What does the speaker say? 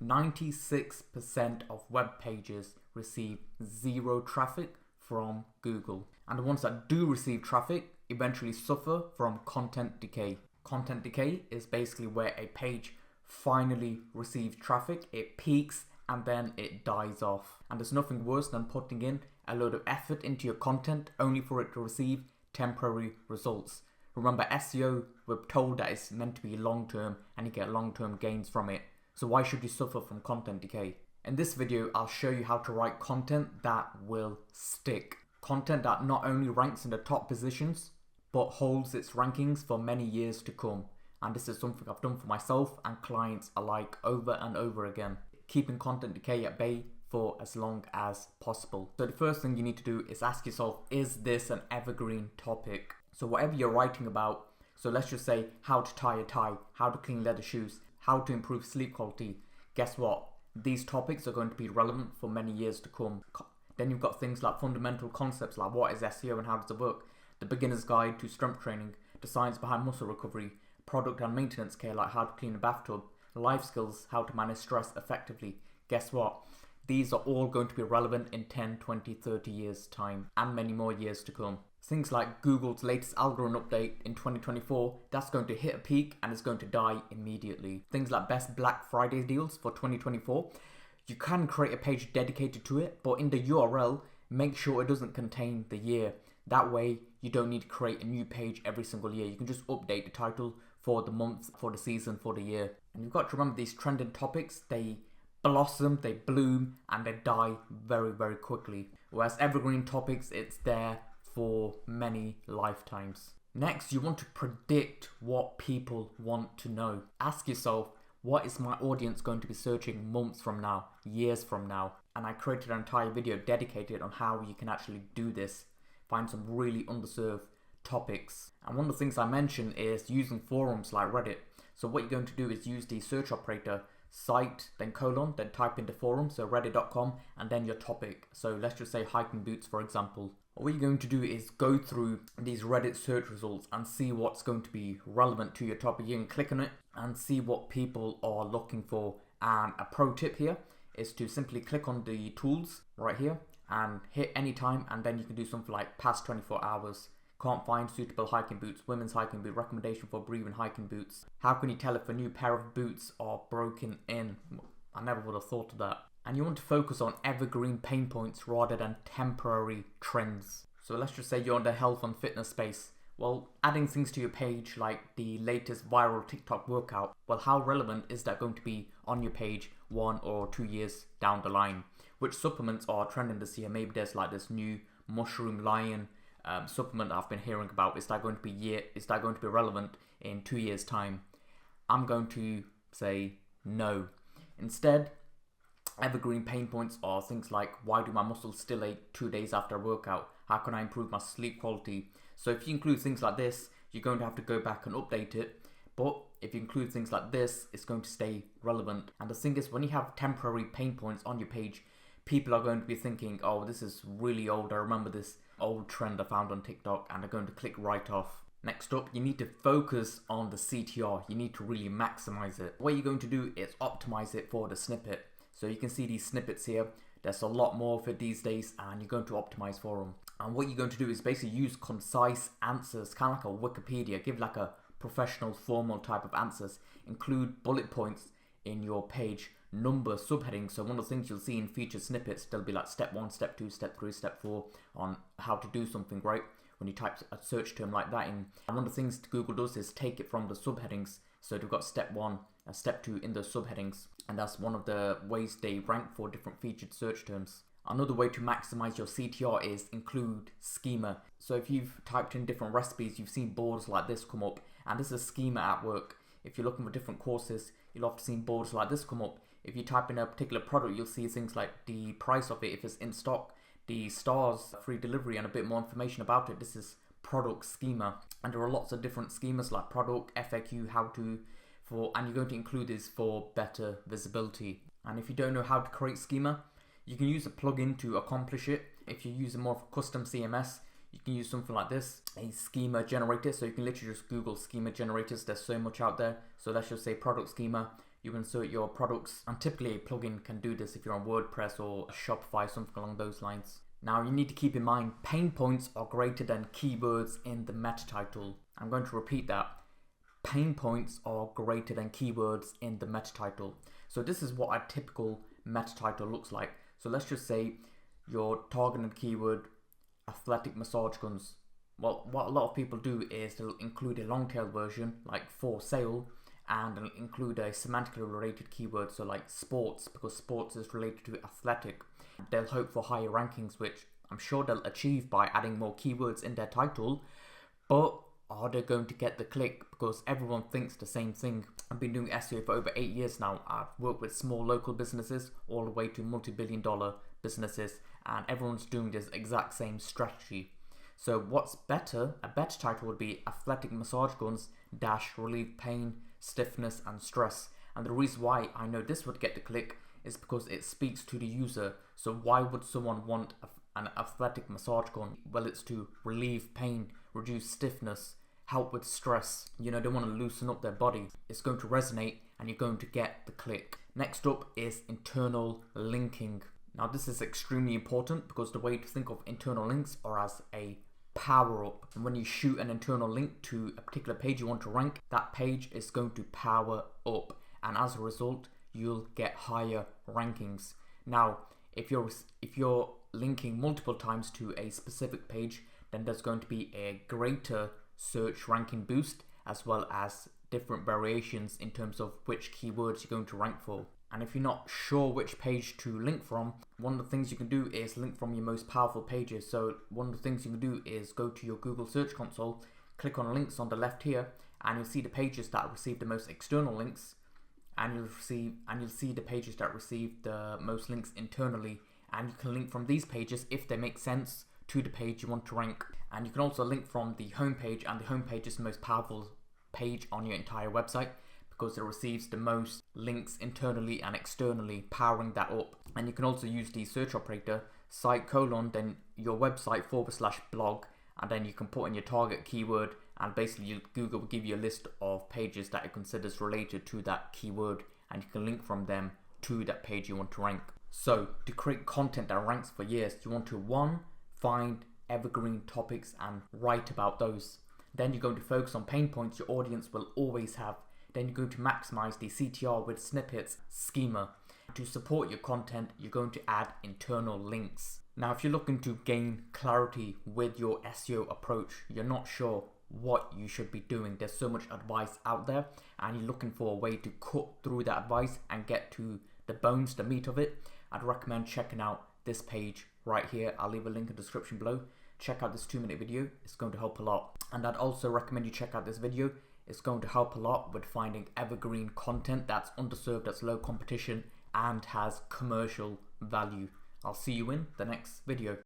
96% of web pages receive zero traffic from Google. And the ones that do receive traffic eventually suffer from content decay. Content decay is basically where a page finally receives traffic, it peaks, and then it dies off. And there's nothing worse than putting in a load of effort into your content only for it to receive temporary results. Remember, SEO, we're told that it's meant to be long-term and you get long-term gains from it. So why should you suffer from content decay? In this video, I'll show you how to write content that will stick. Content that not only ranks in the top positions, but holds its rankings for many years to come. And this is something I've done for myself and clients alike over and over again, keeping content decay at bay for as long as possible. So the first thing you need to do is ask yourself, is this an evergreen topic? So whatever you're writing about, so let's just say how to tie a tie, how to clean leather shoes, how to improve sleep quality, guess what? These topics are going to be relevant for many years to come. Then you've got things like fundamental concepts like what is SEO and how does it work, the beginner's guide to strength training, the science behind muscle recovery, product and maintenance care like how to clean a bathtub, life skills, how to manage stress effectively. Guess what? These are all going to be relevant in 10, 20, 30 years time and many more years to come. Things like Google's latest algorithm update in 2024, that's going to hit a peak and it's going to die immediately. Things like best Black Friday deals for 2024, you can create a page dedicated to it, but in the URL, make sure it doesn't contain the year. That way, you don't need to create a new page every single year. You can just update the title for the month, for the season, for the year. And you've got to remember these trending topics, they blossom, they bloom, and they die very, very quickly. Whereas evergreen topics, it's there for many lifetimes. Next, you want to predict what people want to know. Ask yourself, what is my audience going to be searching months from now, years from now? And I created an entire video dedicated on how you can actually do this. Find some really underserved topics. And one of the things I mentioned is using forums like Reddit. So what you're going to do is use the search operator, cite, then colon, then type in the forum, so reddit.com, and then your topic. So let's just say hiking boots, for example. What you're going to do is go through these Reddit search results and see what's going to be relevant to your topic. You can click on it and see what people are looking for. And a pro tip here is to simply click on the tools right here and hit any time, and then you can do something like past 24 hours. Can't find suitable hiking boots, women's hiking boot, recommendation for breathing hiking boots. How can you tell if a new pair of boots are broken in? I never would have thought of that. And you want to focus on evergreen pain points rather than temporary trends. So let's just say you're in the health and fitness space. Well, adding things to your page like the latest viral TikTok workout, well, how relevant is that going to be on your page 1 or 2 years down the line? Which supplements are trending this year? Maybe there's like this new mushroom lion supplement I've been hearing about. Is that going to be relevant in 2 years time? I'm going to say no. Instead, evergreen pain points are things like, why do my muscles still ache 2 days after a workout? How can I improve my sleep quality? So if you include things like this, you're going to have to go back and update it. But if you include things like this, it's going to stay relevant. And the thing is, when you have temporary pain points on your page, people are going to be thinking, oh, this is really old. I remember this old trend I found on TikTok, and they're going to click right off. Next up, you need to focus on the CTR. You need to really maximize it. What you're going to do is optimize it for the snippet. So you can see these snippets here. There's a lot more of it these days, and you're going to optimize for them. And what you're going to do is basically use concise answers, kind of like a Wikipedia. Give like a professional, formal type of answers. Include bullet points in your page, number subheadings. So one of the things you'll see in featured snippets, there'll be like step 1, step 2, step 3, step 4 on how to do something, right? When you type a search term like that in. And one of the things Google does is take it from the subheadings. So they've got step 1 and step 2 in the subheadings. And that's one of the ways they rank for different featured search terms. Another way to maximize your CTR is include schema. So if you've typed in different recipes, you've seen boards like this come up, and this is a schema at work. If you're looking for different courses, you'll often see boards like this come up. If you type in a particular product, you'll see things like the price of it, if it's in stock, the stars, free delivery, and a bit more information about it. This is product schema. And there are lots of different schemas like product, FAQ, how to, and you're going to include this for better visibility. And if you don't know how to create schema, you can use a plugin to accomplish it. If you're using more of a custom CMS, you can use something like this, a schema generator. So you can literally just Google schema generators. There's so much out there. So let's just say product schema, you insert your products, and typically a plugin can do this if you're on WordPress or Shopify, something along those lines. Now you need to keep in mind pain points are greater than keywords in the meta title. I'm going to repeat that. Pain points are greater than keywords in the meta title. So this is what a typical meta title looks like. So let's just say your targeted keyword, athletic massage guns. Well, what a lot of people do is they'll include a long tail version like for sale, and they'll include a semantically related keyword, so like sports, because sports is related to athletic. They'll hope for higher rankings, which I'm sure they'll achieve by adding more keywords in their title, but are they going to get the click? Because everyone thinks the same thing. I've been doing SEO for over 8 years now. I've worked with small local businesses all the way to multi-billion-dollar businesses, and everyone's doing this exact same strategy. So what's better? A better title would be athletic massage guns dash relieve pain, stiffness and stress. And the reason why I know this would get the click is because it speaks to the user. So why would someone want an athletic massage gun? Well, it's to relieve pain, reduce stiffness, help with stress. They want to loosen up their body. It's going to resonate and you're going to get the click. Next up is internal linking. Now this is extremely important because the way to think of internal links are as a power up. And when you shoot an internal link to a particular page you want to rank, that page is going to power up, and as a result you'll get higher rankings. Now if you're linking multiple times to a specific page, then there's going to be a greater search ranking boost, as well as different variations in terms of which keywords you're going to rank for. And if you're not sure which page to link from, one of the things you can do is link from your most powerful pages. So one of the things you can do is go to your Google Search Console, click on links on the left here, and you'll see the pages that receive the most external links, and you'll see the pages that receive the most links internally. And you can link from these pages if they make sense to the page you want to rank. And you can also link from the home page, and the home page is the most powerful page on your entire website because it receives the most links internally and externally, powering that up. And you can also use the search operator site : then your website /blog, and then you can put in your target keyword, and basically Google will give you a list of pages that it considers related to that keyword, and you can link from them to that page you want to rank. So to create content that ranks for years, you want to 1. Find evergreen topics and write about those. Then you're going to focus on pain points your audience will always have. Then you're going to maximize the CTR with snippets schema. To support your content, you're going to add internal links. Now, if you're looking to gain clarity with your SEO approach, you're not sure what you should be doing. There's so much advice out there, and you're looking for a way to cut through that advice and get to the bones, the meat of it. I'd recommend checking out this page right here. I'll leave a link in the description below. Check out this 2-minute video. It's going to help a lot. And I'd also recommend you check out this video. It's going to help a lot with finding evergreen content that's underserved, that's low competition, and has commercial value. I'll see you in the next video.